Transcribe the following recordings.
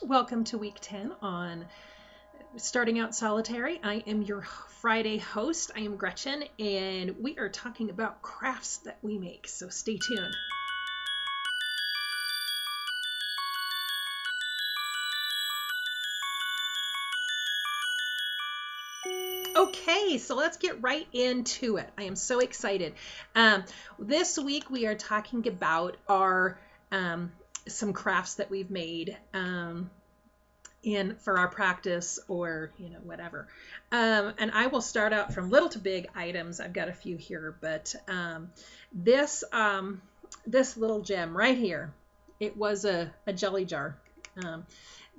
Welcome to week 10 on Starting Out Solitary. I am your Friday host. I am Gretchen, and we are talking about crafts that we make, so stay tuned. Okay, so let's get right into it. I am so excited. This week we are talking about our some crafts that we've made for our practice, or whatever. And I will start out from little to big items. I've got a few here, but this little gem right here, it was a jelly jar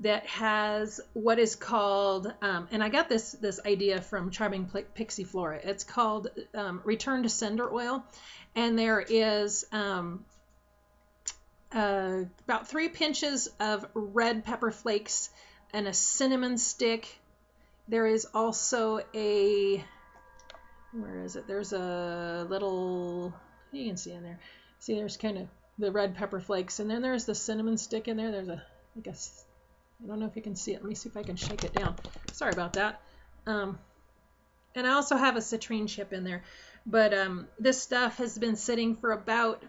that has what is called, and I got this idea from Charming Pixie Flora. It's called Return to Sender Oil, and there is about 3 pinches of red pepper flakes and a cinnamon stick. There is also a, where is it? There's a little, you can see in there. See, there's kind of the red pepper flakes, and then there's the cinnamon stick in there. There's a, I guess, I don't know if you can see it. Let me see if I can shake it down. Sorry about that. And I also have a citrine chip in there. But this stuff has been sitting for about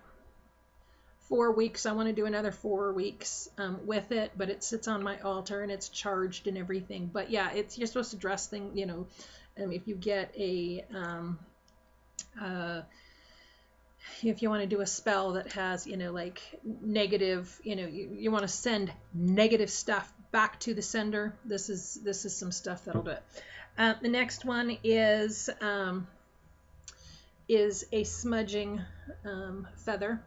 4 weeks. I want to do another 4 weeks with it, but it sits on my altar and it's charged and everything. But yeah, you're supposed to dress things, if you get a, if you want to do a spell that has, like negative, you want to send negative stuff back to the sender. This is some stuff that'll do it. The next one is a smudging feather.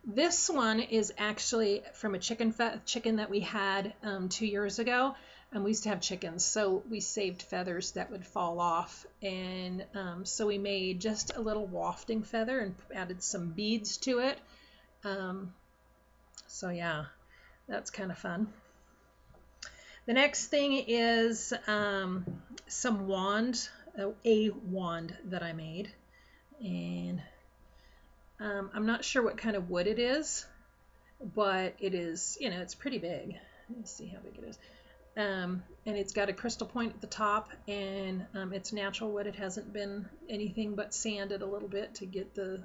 This one is actually from a chicken that we had 2 years ago. And we used to have chickens, so we saved feathers that would fall off. And so we made just a little wafting feather and added some beads to it. So yeah, that's kind of fun. The next thing is some wand, a wand that I made. And I'm not sure what kind of wood it is, but it is, it's pretty big. Let me see how big it is. And it's got a crystal point at the top, and it's natural wood. It hasn't been anything but sanded a little bit to get the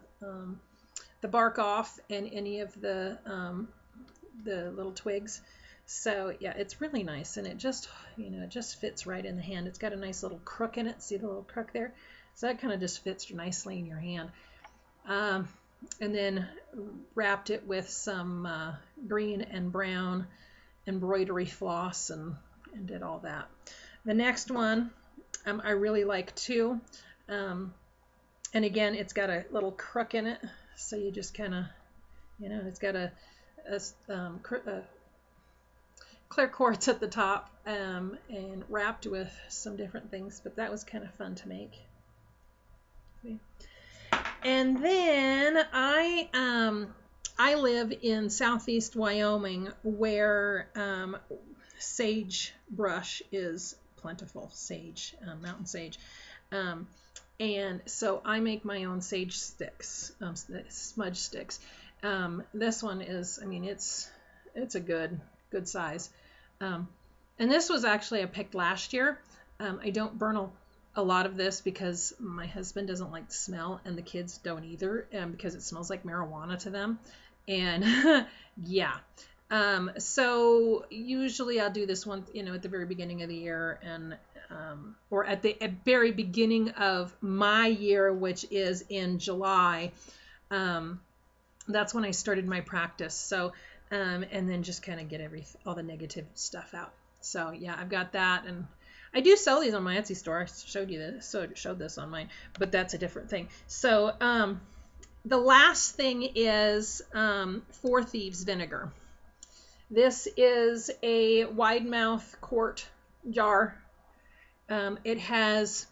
bark off and any of the little twigs. So yeah, it's really nice, and it just it just fits right in the hand. It's got a nice little crook in it. See the little crook there? So that kind of just fits nicely in your hand. And then wrapped it with some green and brown embroidery floss and did all that. The next one I really like too. And again, it's got a little crook in it, so you just kind of, it's got a clear quartz at the top, and wrapped with some different things, but that was kind of fun to make. See? And then I live in southeast Wyoming, where sagebrush is plentiful. Sage, mountain sage, and so I make my own sage sticks, smudge sticks. This one is, it's a good size, and this was actually I picked last year. I don't burn a lot of this because my husband doesn't like the smell, and the kids don't either, because it smells like marijuana to them. And yeah, so usually I'll do this one, at the very beginning of the year, and or at the very beginning of my year, which is in July. That's when I started my practice. So and then just kind of get all the negative stuff out. So yeah, I've got that, and I do sell these on my Etsy store. I showed this on mine, but that's a different thing. So the last thing is for Thieves Vinegar. This is a wide mouth quart jar. It has,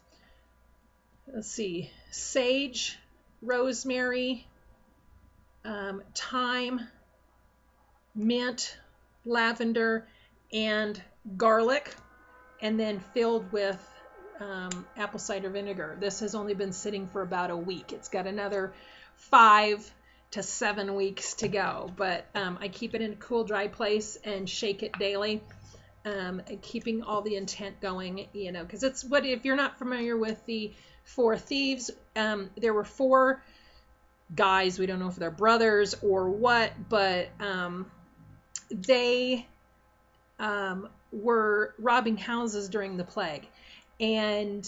let's see, sage, rosemary, thyme, mint, lavender, and garlic, and then filled with apple cider vinegar. This has only been sitting for about a week. It's got another 5 to 7 weeks to go, but I keep it in a cool, dry place and shake it daily, keeping all the intent going, you know, because it's what, if you're not familiar with the 4 thieves, there were 4 guys, we don't know if they're brothers or what, but they were robbing houses during the plague. And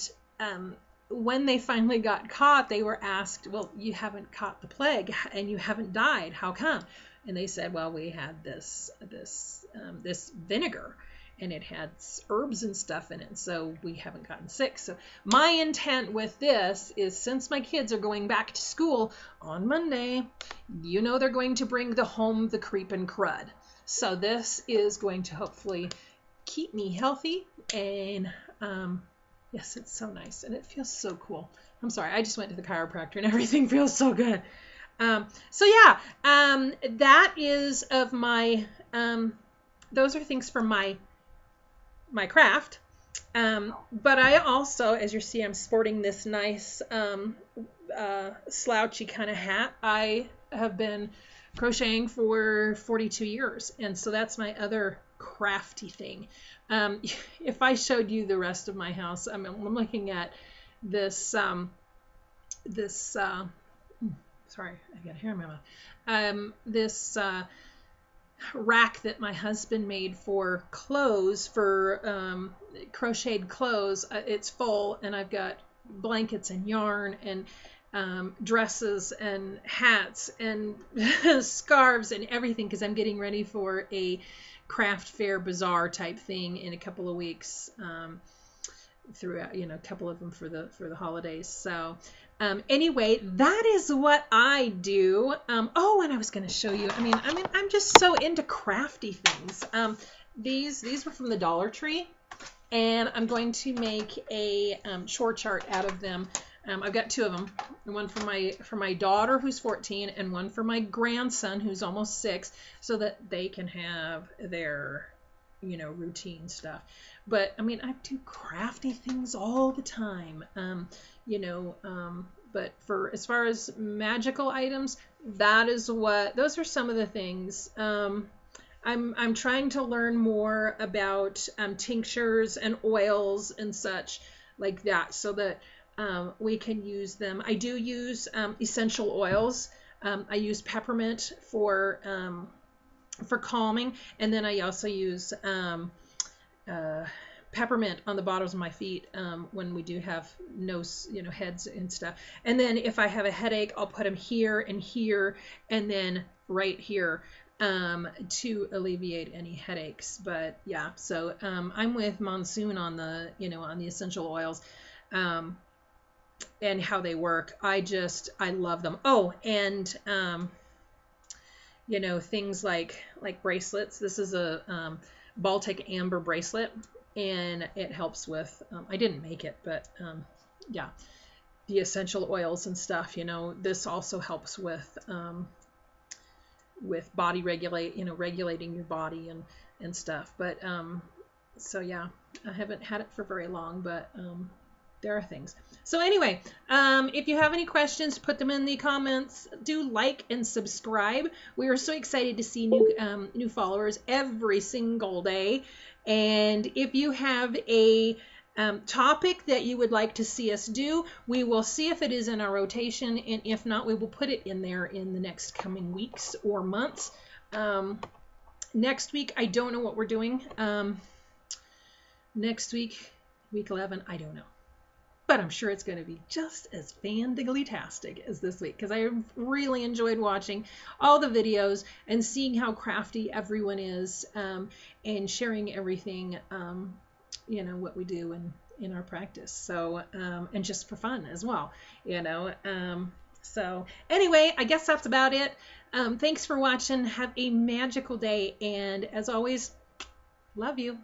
when they finally got caught, they were asked, well, you haven't caught the plague and you haven't died. How come? And they said, well, we had this vinegar, and it had herbs and stuff in it, so we haven't gotten sick. So my intent with this is, since my kids are going back to school on Monday, you know, they're going to bring home the creep and crud. So this is going to hopefully keep me healthy, and yes, it's so nice, and it feels so cool. I'm sorry, I just went to the chiropractor and everything feels so good. So yeah, that is of my, those are things for my craft. But I also, as you see, I'm sporting this nice slouchy kind of hat. I have been crocheting for 42 years, and so that's my other crafty thing. If I showed you the rest of my house, I'm looking at this sorry, I got hair in my mouth. This rack that my husband made for clothes, for crocheted clothes. It's full, and I've got blankets and yarn and dresses and hats and scarves and everything, because I'm getting ready for a craft fair bazaar type thing in a couple of weeks, throughout, you know, a couple of them for the holidays. So anyway, that is what I do. Oh, and I was going to show you, I mean, I'm just so into crafty things. These were from the Dollar Tree, and I'm going to make a chore chart out of them. I've got 2 of them, one for my daughter who's 14, and one for my grandson who's almost 6, so that they can have their, you know, routine stuff. But I mean, I do crafty things all the time, you know, but for as far as magical items, those are some of the things. I'm trying to learn more about tinctures and oils and such like that, so that we can use them. I do use essential oils. I use peppermint for calming, and then I also use peppermint on the bottoms of my feet when we do have heads and stuff. And then if I have a headache, I'll put them here and here, and then right here, to alleviate any headaches. But yeah, so I'm with Monsoon on the essential oils. And how they work. I love them. Oh, and things like bracelets. This is a Baltic amber bracelet, and it helps with, I didn't make it, but yeah, the essential oils and stuff. This also helps with body regulating your body and stuff. But so yeah, I haven't had it for very long, but there are things. So anyway, if you have any questions, put them in the comments. Do like and subscribe. We are so excited to see new followers every single day. And if you have a topic that you would like to see us do, we will see if it is in our rotation, and if not, we will put it in there in the next coming weeks or months. Next week, I don't know what we're doing. Next week, week 11, I don't know. But I'm sure it's going to be just as fandiggly-tastic as this week, because I really enjoyed watching all the videos and seeing how crafty everyone is, and sharing everything, what we do in our practice. So, and just for fun as well, So anyway, I guess that's about it. Thanks for watching. Have a magical day. And as always, love you.